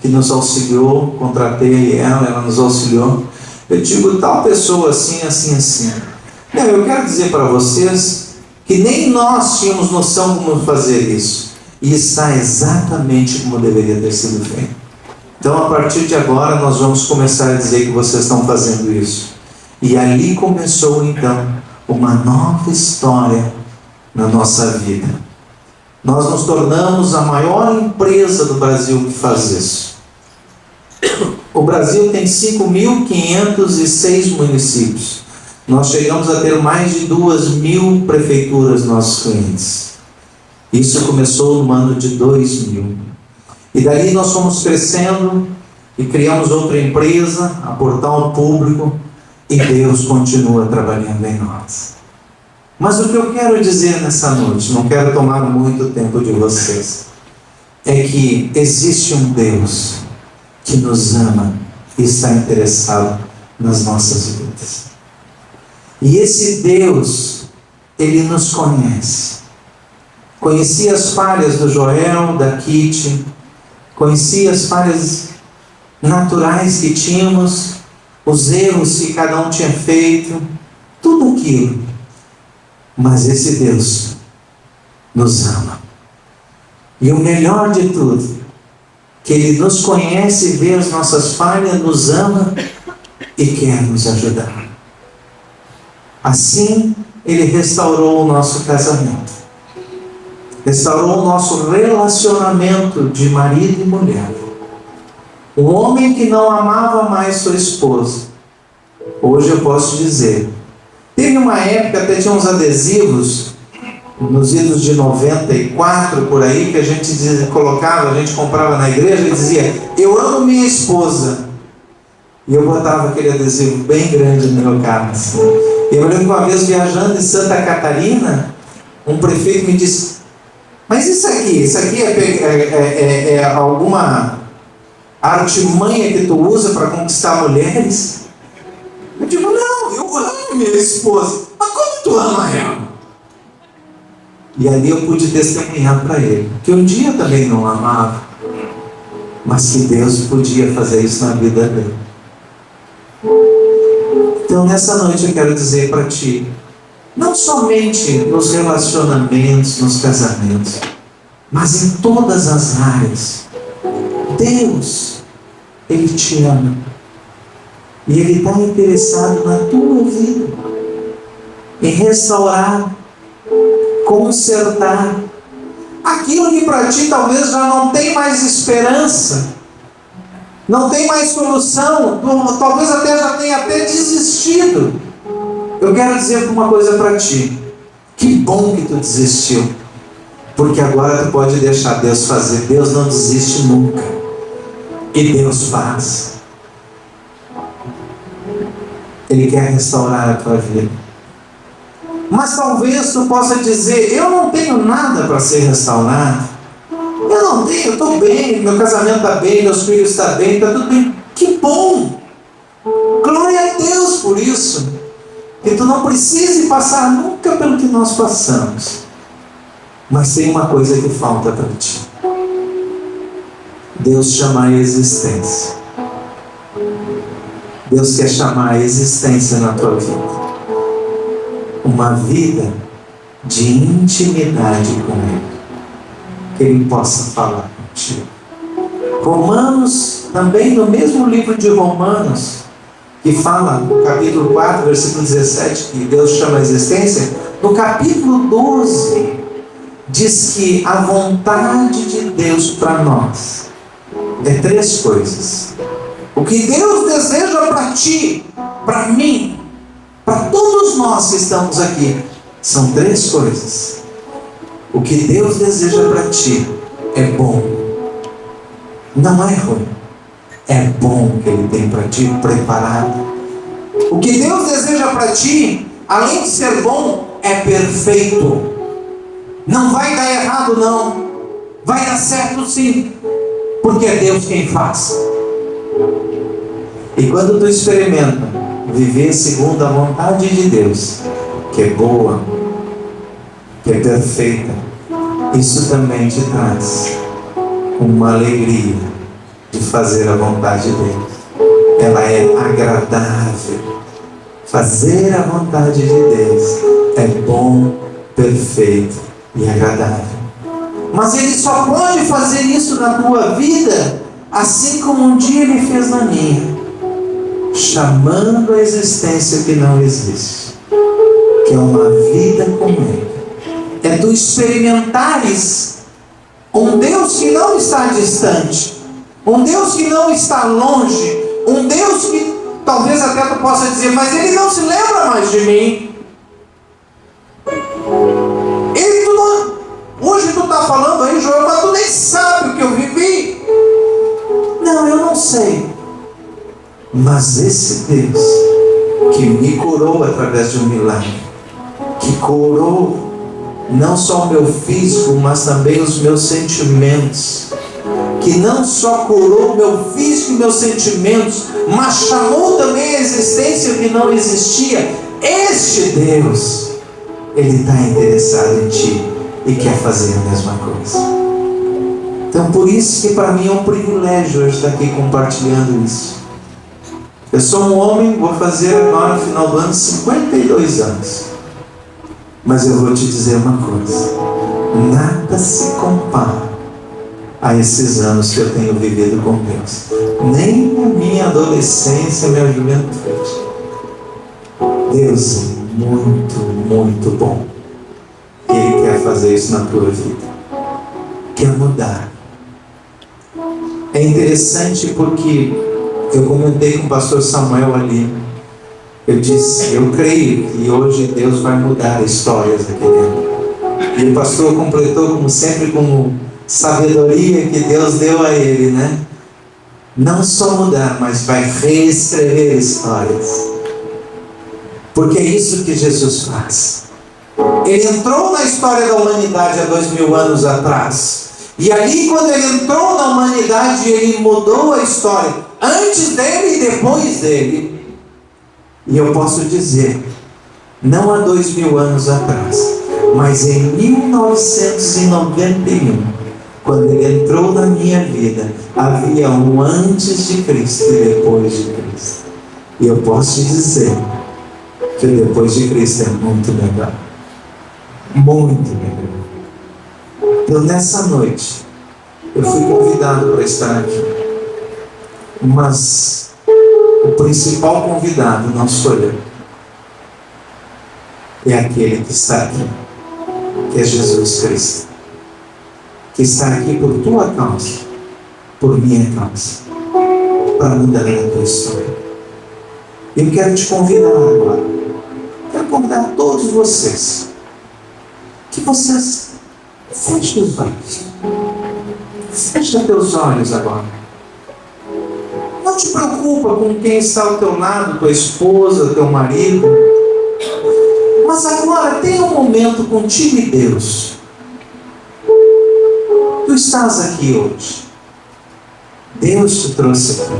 que nos auxiliou, contratei ela nos auxiliou. Eu digo: tal pessoa assim, assim, assim. Não, eu quero dizer para vocês que nem nós tínhamos noção como fazer isso. E está exatamente como deveria ter sido feito. Então, a partir de agora, nós vamos começar a dizer que vocês estão fazendo isso. E ali começou, então, uma nova história na nossa vida. Nós nos tornamos a maior empresa do Brasil que faz isso. O Brasil tem 5.506 municípios. Nós chegamos a ter mais de 2.000 prefeituras nossos clientes. Isso começou no ano de 2000. E daí nós fomos crescendo, e criamos outra empresa, a Portal Público, e Deus continua trabalhando em nós. Mas o que eu quero dizer nessa noite, não quero tomar muito tempo de vocês, é que existe um Deus que nos ama e está interessado nas nossas vidas. E esse Deus, Ele nos conhece. Conhecia as falhas do Joel, da Kitty, conhecia as falhas naturais que tínhamos, os erros que cada um tinha feito, tudo aquilo. Mas esse Deus nos ama. E o melhor de tudo, que Ele nos conhece, vê as nossas falhas, nos ama e quer nos ajudar. Assim, Ele restaurou o nosso casamento. Restaurou o nosso relacionamento de marido e mulher. Um homem que não amava mais sua esposa, hoje eu posso dizer, teve uma época, até tinha uns adesivos, nos idos de 94, por aí, que a gente colocava, a gente comprava na igreja e dizia, eu amo minha esposa. E eu botava aquele adesivo bem grande no meu carro. Assim. Eu lembro que uma vez viajando em Santa Catarina, um prefeito me disse, mas isso aqui é alguma artimanha que tu usa para conquistar mulheres? Eu digo, não, eu amo minha esposa. Mas como tu ama ela? E ali eu pude testemunhar para ele, que um dia eu também não amava, mas que Deus podia fazer isso na vida dele. Então nessa noite eu quero dizer para ti, não somente nos relacionamentos, nos casamentos, mas em todas as áreas, Deus, Ele te ama. E Ele está interessado na tua vida, em restaurar, consertar aquilo que para ti talvez já não tem mais esperança, não tem mais solução, talvez até já tenha até desistido. Eu quero dizer uma coisa para ti, que bom que tu desistiu, porque agora tu pode deixar Deus fazer. Deus não desiste nunca, e Deus faz. Ele quer restaurar a tua vida. Mas talvez tu possa dizer, eu não tenho nada para ser restaurado. Eu não tenho, eu estou bem, meu casamento está bem, meus filhos estão bem, está tudo bem. Que bom! Glória a Deus por isso. Que tu não precise passar nunca pelo que nós passamos. Mas tem uma coisa que falta para ti. Deus chama a existência. Deus quer chamar a existência na tua vida. Uma vida de intimidade com Ele. Que Ele possa falar contigo. Romanos, também no mesmo livro de Romanos, que fala no capítulo 4, versículo 17, que Deus chama a existência, no capítulo 12, diz que a vontade de Deus para nós é 3 coisas. O que Deus deseja para ti, para mim, para todos nós que estamos aqui, são 3 coisas. O que Deus deseja para ti é bom. Não é ruim. É bom que Ele tem para ti preparado. O que Deus deseja para ti, além de ser bom, é perfeito. Não vai dar errado não. Vai dar certo sim. Porque é Deus quem faz. E quando tu experimenta viver segundo a vontade de Deus, que é boa, que é perfeita, isso também te traz uma alegria de fazer a vontade dele. Ela é agradável. Fazer a vontade de Deus é bom, perfeito e agradável. Mas Ele só pode fazer isso na tua vida, assim como um dia Ele fez na minha, chamando a existência que não existe, que é uma vida com Ele. É tu experimentares um Deus que não está distante, um Deus que não está longe, um Deus que talvez até tu possa dizer, mas Ele não se lembra mais de mim. Hoje tu está falando aí, Joel, mas tu nem sabe o que eu vivi. Não, eu não sei. Mas esse Deus que me curou através de um milagre, que curou não só o meu físico, mas também os meus sentimentos, que não só curou o meu físico e meus sentimentos, mas chamou também a existência que não existia. Este Deus, Ele está interessado em ti e quer fazer a mesma coisa. Então por isso que para mim é um privilégio hoje estar aqui compartilhando isso. Eu sou um homem, vou fazer agora no final do ano 52 anos. Mas eu vou te dizer uma coisa: nada se compara a esses anos que eu tenho vivido com Deus. Nem a minha adolescência, minha juventude. Deus é muito, muito bom. E Ele quer fazer isso na tua vida. Quer mudar. É interessante porque eu comentei com o pastor Samuel ali. Eu disse, eu creio que hoje Deus vai mudar histórias aqui dentro. E o pastor completou, como sempre, com sabedoria que Deus deu a ele, né? Não só mudar, mas vai reescrever histórias. Porque é isso que Jesus faz. Ele entrou na história da humanidade há 2000 anos atrás. E ali, quando Ele entrou na humanidade, Ele mudou a história. Antes dele e depois dele. E eu posso dizer, não há 2000 anos atrás, mas em 1991, quando Ele entrou na minha vida, havia um antes de Cristo e depois de Cristo. E eu posso te dizer que o depois de Cristo é muito melhor. Muito melhor. Então nessa noite, eu fui convidado para estar aqui. Mas o principal convidado não sou eu. É aquele que está aqui, que é Jesus Cristo, que está aqui por tua causa, por minha causa, para mudar a tua história. Eu quero te convidar agora. Quero convidar todos vocês, que vocês fechem os olhos. Fecha teus olhos agora. Não te preocupa com quem está ao teu lado, tua esposa, teu marido. Mas agora tenha um momento contigo e Deus. Tu estás aqui hoje. Deus te trouxe aqui.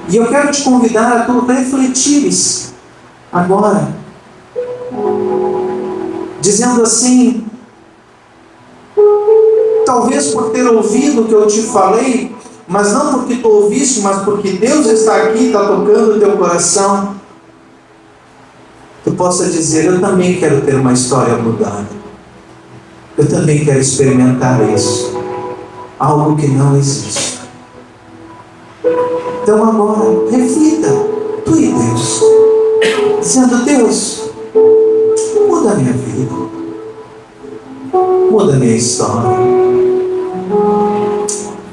E eu quero te convidar a tu refletires agora. Dizendo assim, talvez por ter ouvido o que eu te falei, mas não porque tu ouviste, mas porque Deus está aqui, está tocando o teu coração. Tu possa dizer, eu também quero ter uma história mudada. Eu também quero experimentar isso. Algo que não existe. Então agora, reflita, tu e Deus. Dizendo, Deus, muda a minha vida. Muda a minha história.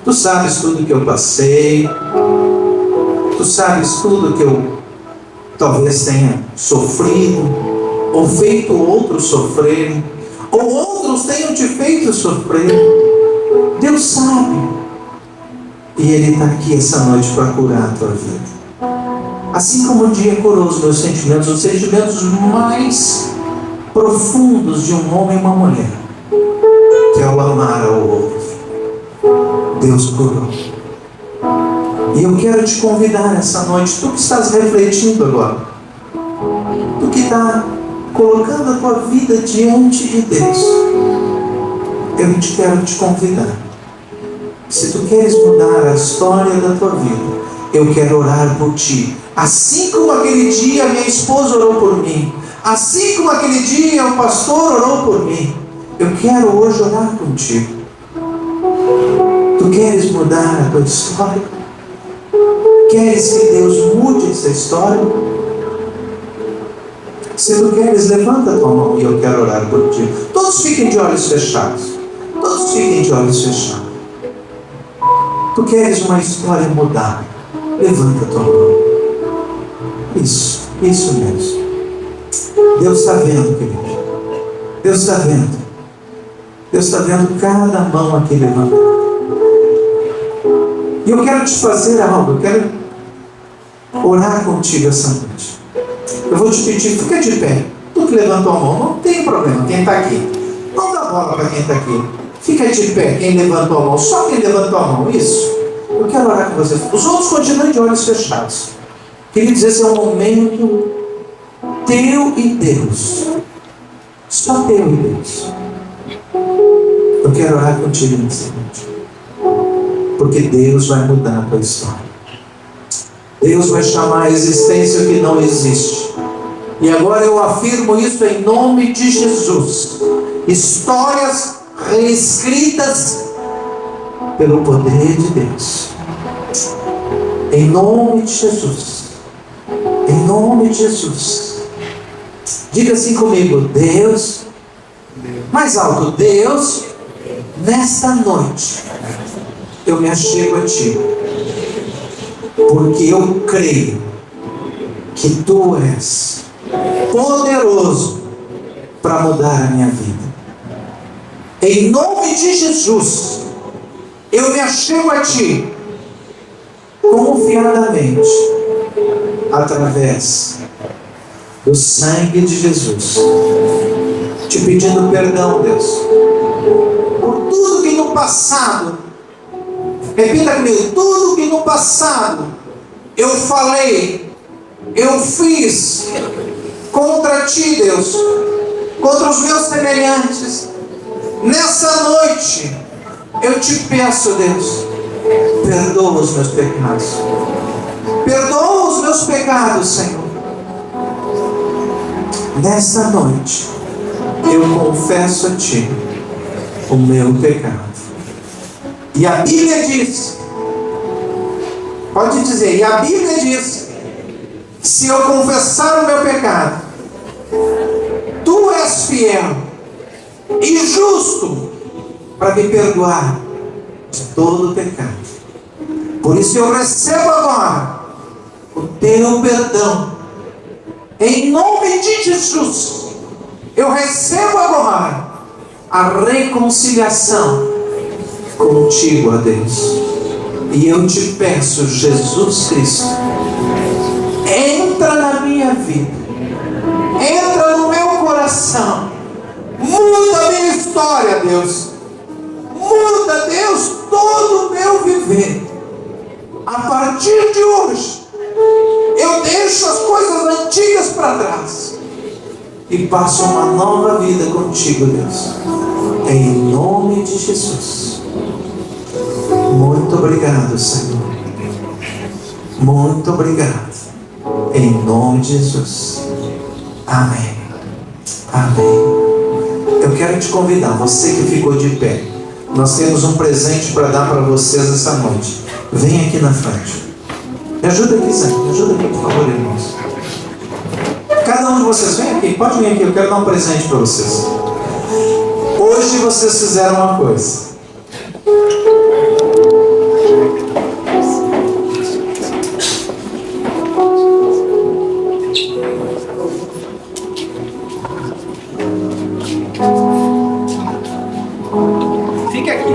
Tu sabes tudo que eu passei. Tu sabes tudo que eu talvez tenha sofrido, ou feito outros sofrerem, ou outros tenham te feito sofrer. Deus sabe. E Ele está aqui essa noite para curar a tua vida. Assim como um dia curou os meus sentimentos, os sentimentos mais profundos de um homem e uma mulher, que é o amar ao outro. Deus curou. E eu quero te convidar essa noite, tu que estás refletindo agora, tu que está colocando a tua vida diante de Deus, eu quero te convidar. Se tu queres mudar a história da tua vida, eu quero orar por ti. Assim como aquele dia minha esposa orou por mim, assim como aquele dia o pastor orou por mim, eu quero hoje orar contigo. Tu queres mudar a tua história? Queres que Deus mude essa história? Se tu queres, levanta a tua mão e eu quero orar por ti. Todos fiquem de olhos fechados. Todos fiquem de olhos fechados. Tu queres uma história mudada? Levanta a tua mão. Isso mesmo. Deus está vendo, querido. Deus está vendo. Deus está vendo cada mão aqui levantada. E eu quero te fazer algo, eu quero orar contigo essa noite. Eu vou te pedir, fica de pé. Tu que levantou a mão, não tem problema, quem está aqui. Não dá bola para quem está aqui. Fica de pé, quem levantou a mão, só quem levantou a mão, isso. Eu quero orar com vocês. Os outros continuem de olhos fechados. Queridos, esse é um momento teu e Deus. Só teu e Deus. Eu quero orar contigo nessa noite. Porque Deus vai mudar a tua história. Deus vai chamar a existência que não existe. E agora eu afirmo isso em nome de Jesus. Histórias reescritas pelo poder de Deus. Em nome de Jesus. Em nome de Jesus. Diga assim comigo: Deus, mais alto, Deus, nesta noite eu me achego a Ti, porque eu creio que Tu és poderoso para mudar a minha vida. Em nome de Jesus, eu me achego a Ti, confiadamente, através do sangue de Jesus, te pedindo perdão, Deus, por tudo que no passado, repita comigo, tudo que no passado eu falei, eu fiz contra Ti, Deus, contra os meus semelhantes. Nessa noite eu te peço, Deus, perdoa os meus pecados. Perdoa os meus pecados, Senhor. Nessa noite eu confesso a Ti o meu pecado. E a Bíblia diz, pode dizer, e a Bíblia diz, se eu confessar o meu pecado, Tu és fiel e justo para me perdoar de todo o pecado. Por isso eu recebo agora o Teu perdão. Em nome de Jesus, eu recebo agora a reconciliação contigo, ó Deus. E eu te peço, Jesus Cristo, entra na minha vida, entra no meu coração, muda a minha história, Deus. Muda, Deus, todo o meu viver. A partir de hoje, eu deixo as coisas antigas para trás e passo uma nova vida contigo, Deus. Em nome de Jesus. Muito obrigado, Senhor. Muito obrigado. Em nome de Jesus. Amém. Amém. Eu quero te convidar, você que ficou de pé. Nós temos um presente para dar para vocês essa noite. Vem aqui na frente. Me ajuda aqui, Zé. Me ajuda aqui, por favor, irmãos. Cada um de vocês, vem aqui. Pode vir aqui. Eu quero dar um presente para vocês. Hoje vocês fizeram uma coisa. Fica aqui.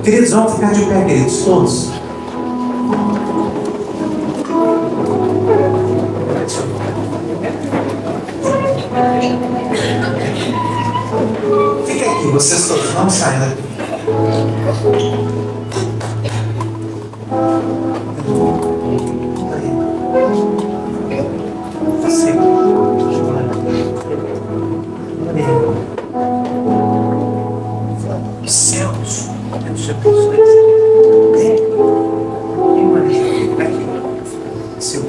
Queridos, vamos ficar de pé, queridos, todos. Fica aqui, vocês todos, não saiam daqui. Céus, Deus abençoe. Aqui, seu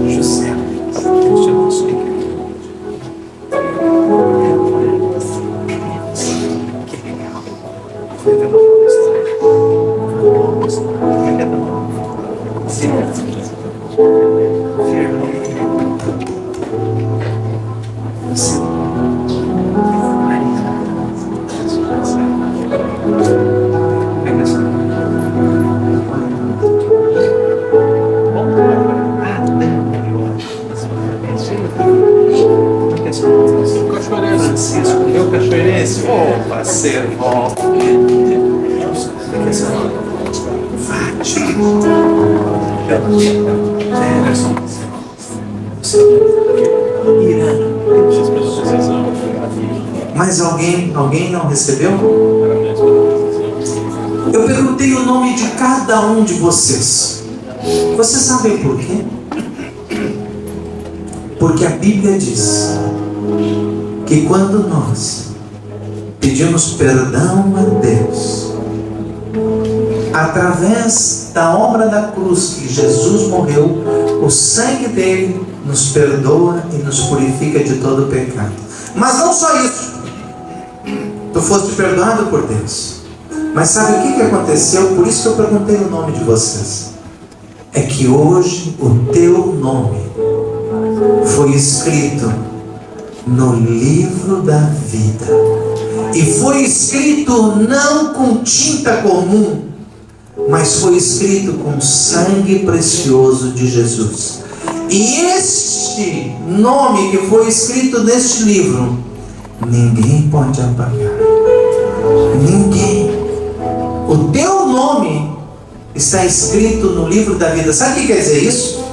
José, Deus te abençoe. Que legal. Foi vendo uma história. Sim. servo. Mas alguém não recebeu? Eu perguntei o nome de cada um de vocês. Vocês sabem por quê? Porque a Bíblia diz que quando nós pedimos perdão a Deus, através da obra da cruz que Jesus morreu, o sangue dele nos perdoa e nos purifica de todo pecado. Mas não só isso. Tu foste perdoado por Deus. Mas sabe o que aconteceu? Por isso que eu perguntei o nome de vocês. É que hoje o teu nome foi escrito no livro da vida. E foi escrito não com tinta comum, mas foi escrito com sangue precioso de Jesus. E este nome que foi escrito neste livro, ninguém pode apagar. Ninguém. O teu nome está escrito no livro da vida. Sabe o que quer dizer isso?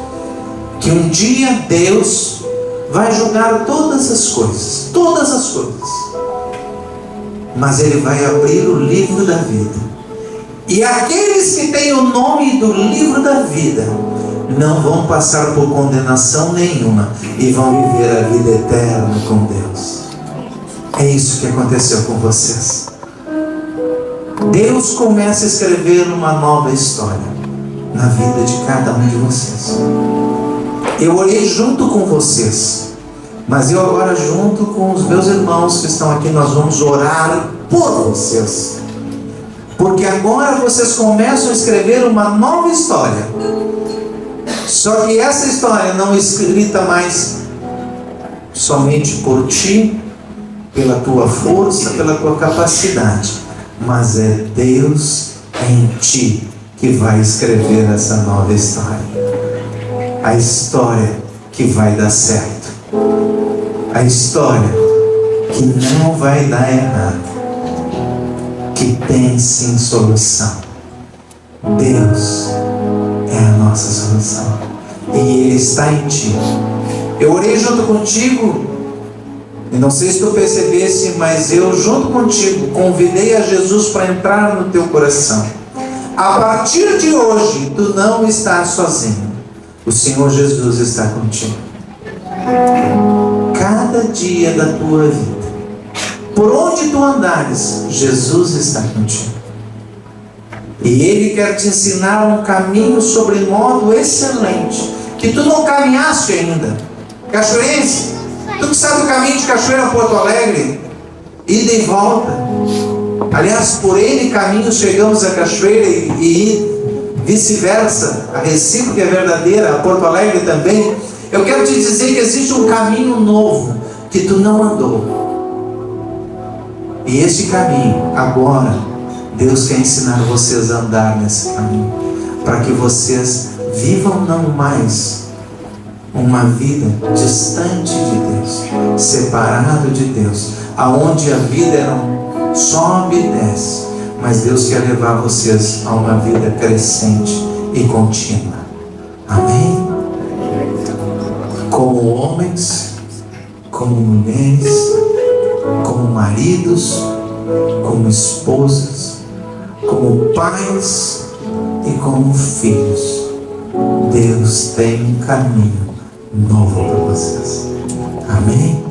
Que um dia Deus vai julgar todas as coisas. Todas as coisas. Mas Ele vai abrir o livro da vida. E aqueles que têm o nome do livro da vida não vão passar por condenação nenhuma e vão viver a vida eterna com Deus. É isso que aconteceu com vocês. Deus começa a escrever uma nova história na vida de cada um de vocês. Eu orei junto com vocês, mas eu agora junto com os meus irmãos que estão aqui, nós vamos orar por vocês. Porque agora vocês começam a escrever uma nova história. Só que essa história não é escrita mais somente por ti, pela tua força, pela tua capacidade, mas é Deus em ti que vai escrever essa nova história. A história que vai dar certo. A história que não vai dar errado. Que tem sim solução. Deus é a nossa solução. E Ele está em ti. Eu orei junto contigo. E não sei se tu percebesse, mas eu junto contigo convidei a Jesus para entrar no teu coração. A partir de hoje, tu não estás sozinho. O Senhor Jesus está contigo. Cada dia da tua vida, por onde tu andares, Jesus está contigo. E Ele quer te ensinar um caminho sobremodo excelente, que tu não caminhaste ainda. Cachoeirense, tu que sabe o caminho de Cachoeira a Porto Alegre, ida e volta. Aliás, por N caminhos chegamos a Cachoeira e vice-versa. A recíproca é verdadeira, a Porto Alegre também. Eu quero te dizer que existe um caminho novo que tu não andou. E esse caminho, agora, Deus quer ensinar vocês a andar nesse caminho, para que vocês vivam não mais uma vida distante de Deus, separado de Deus, aonde a vida era sobe e desce, mas Deus quer levar vocês a uma vida crescente e contínua. Amém? Como homens, como mulheres, como maridos, como esposas, como pais e como filhos. Deus tem um caminho novo para vocês. Amém?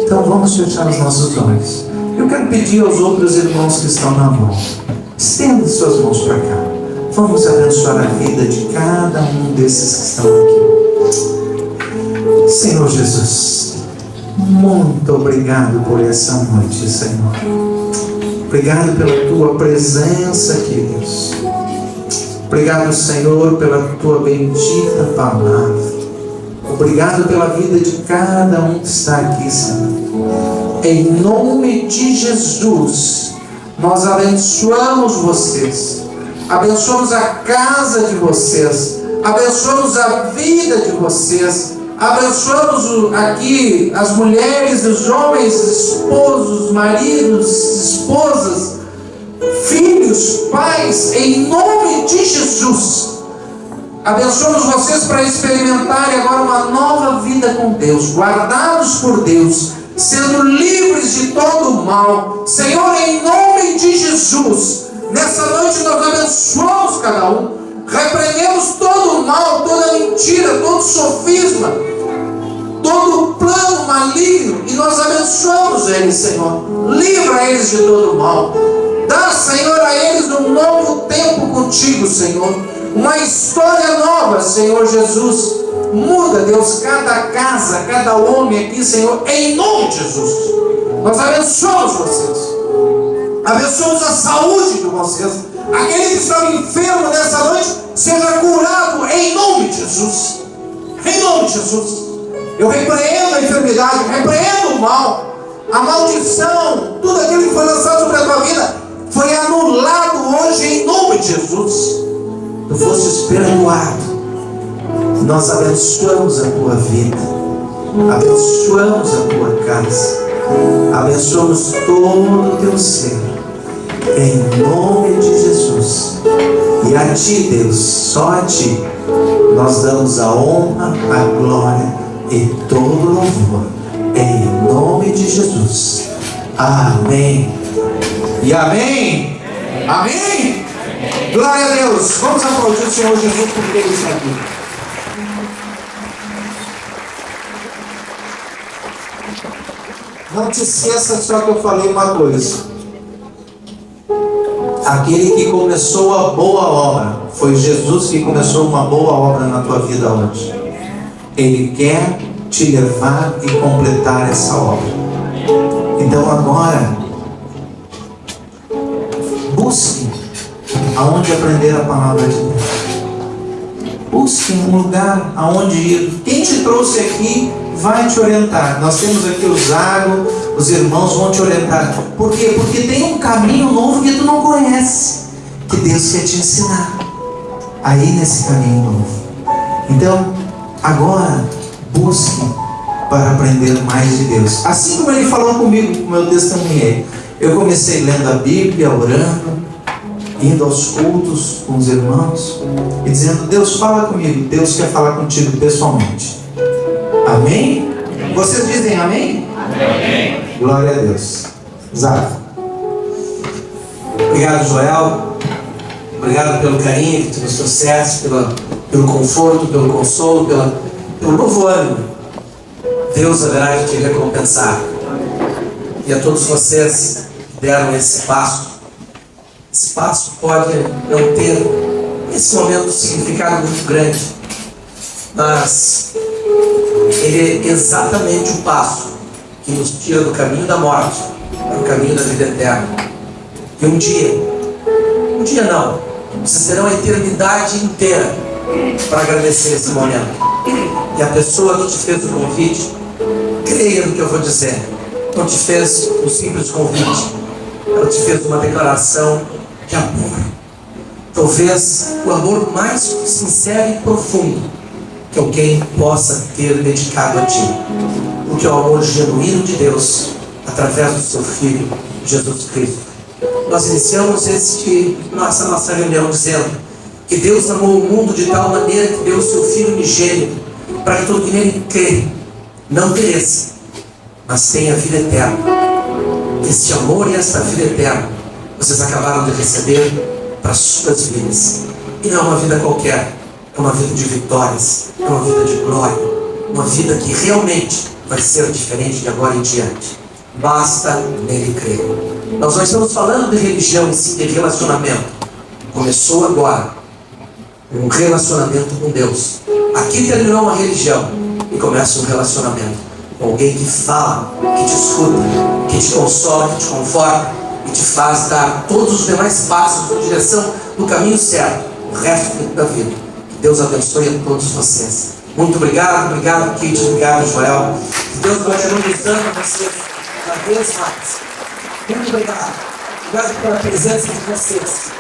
Então vamos fechar os nossos olhos. Eu quero pedir aos outros irmãos que estão na volta, estenda suas mãos para cá. Vamos abençoar a vida de cada um desses que estão aqui. Senhor Jesus, muito obrigado por essa noite, Senhor. Obrigado pela tua presença aqui, Deus. Obrigado, Senhor, pela tua bendita palavra. Obrigado pela vida de cada um que está aqui, Senhor. Em nome de Jesus, nós abençoamos vocês. Abençoamos a casa de vocês. Abençoamos a vida de vocês. Abençoamos aqui as mulheres, os homens, esposos, maridos, esposas, filhos, pais, em nome de Jesus. Abençoamos vocês para experimentarem agora uma nova vida com Deus, guardados por Deus, sendo livres de todo o mal. Senhor, em nome de Jesus, nessa noite nós abençoamos cada um, repreendemos todo o mal, toda mentira, todo sofisma, todo plano maligno, e nós abençoamos eles, Senhor. Livra eles de todo o mal. Dá, Senhor, a eles um novo tempo contigo, Senhor. Uma história nova, Senhor Jesus. Muda, Deus, cada casa, cada homem aqui, Senhor, em nome de Jesus. Nós abençoamos vocês. Abençoamos a saúde de vocês. Aquele que estava enfermo nessa noite, seja curado em nome de Jesus. Em nome de Jesus. Eu repreendo a enfermidade, repreendo o mal, a maldição, tudo aquilo que foi lançado sobre a tua vida foi anulado hoje em nome de Jesus. Tu fostes perdoado. Nós abençoamos a tua vida, abençoamos a tua casa, abençoamos todo o teu ser, em nome de Jesus. E a ti, Deus, só a ti, nós damos a honra, a glória e todo o louvor, em nome de Jesus. Amém. E amém. Amém. Glória a Deus. Vamos aplaudir o Senhor Jesus porque Ele está aqui. Não te esqueça só que eu falei uma coisa. Aquele que começou a boa obra, foi Jesus que começou uma boa obra na tua vida hoje. Ele quer te levar e completar essa obra. Então agora, busque aonde aprender a palavra de Deus. Busque um lugar aonde ir. Quem te trouxe aqui vai te orientar. Nós temos aqui o Zago, os irmãos vão te orientar. Por quê? Porque tem um caminho novo que tu não conhece, que Deus quer te ensinar aí nesse caminho novo. Então, agora, busque para aprender mais de Deus. Assim como Ele falou comigo, como eu testemunhei. Eu comecei lendo a Bíblia, orando, indo aos cultos com os irmãos e dizendo: Deus, fala comigo. Deus quer falar contigo pessoalmente. Amém? Vocês dizem amém? Amém. Glória a Deus. Zago. Obrigado, Joel. Obrigado pelo carinho que tu nos trouxeste, pelo conforto, pelo consolo, pelo novo ânimo. Deus haverá de te recompensar. E a todos vocês que deram esse passo. Esse passo pode não ter, nesse momento, um significado muito grande, mas ele é exatamente o passo que nos tira do caminho da morte para o caminho da vida eterna. E um dia não, vocês terão a eternidade inteira para agradecer esse momento. E a pessoa que te fez o convite, creia no que eu vou dizer, não te fez um simples convite, ela te fez uma declaração de amor. Talvez o amor mais sincero e profundo que alguém possa ter dedicado a ti, porque é o amor genuíno de Deus através do seu Filho Jesus Cristo. Nós iniciamos nossa reunião dizendo que Deus amou o mundo de tal maneira que deu o seu Filho unigênito, para que todo que nele crê não pereça, mas tenha vida eterna. Este amor e esta vida eterna vocês acabaram de receber para as suas vidas. E não é uma vida qualquer, é uma vida de vitórias, é uma vida de glória, uma vida que realmente vai ser diferente de agora em diante. Basta nele crer. Nós não estamos falando de religião em si, de relacionamento. Começou agora um relacionamento com Deus. Aqui terminou uma religião e começa um relacionamento com alguém que fala, que te escuta, que te consola, que te conforta e te faz dar todos os demais passos na direção do caminho certo, o resto da vida. Que Deus abençoe a todos vocês. Muito obrigado, Kate, obrigado, Joel. Que Deus continue usando vocês cada vez mais. Muito obrigado. Obrigado pela presença de vocês.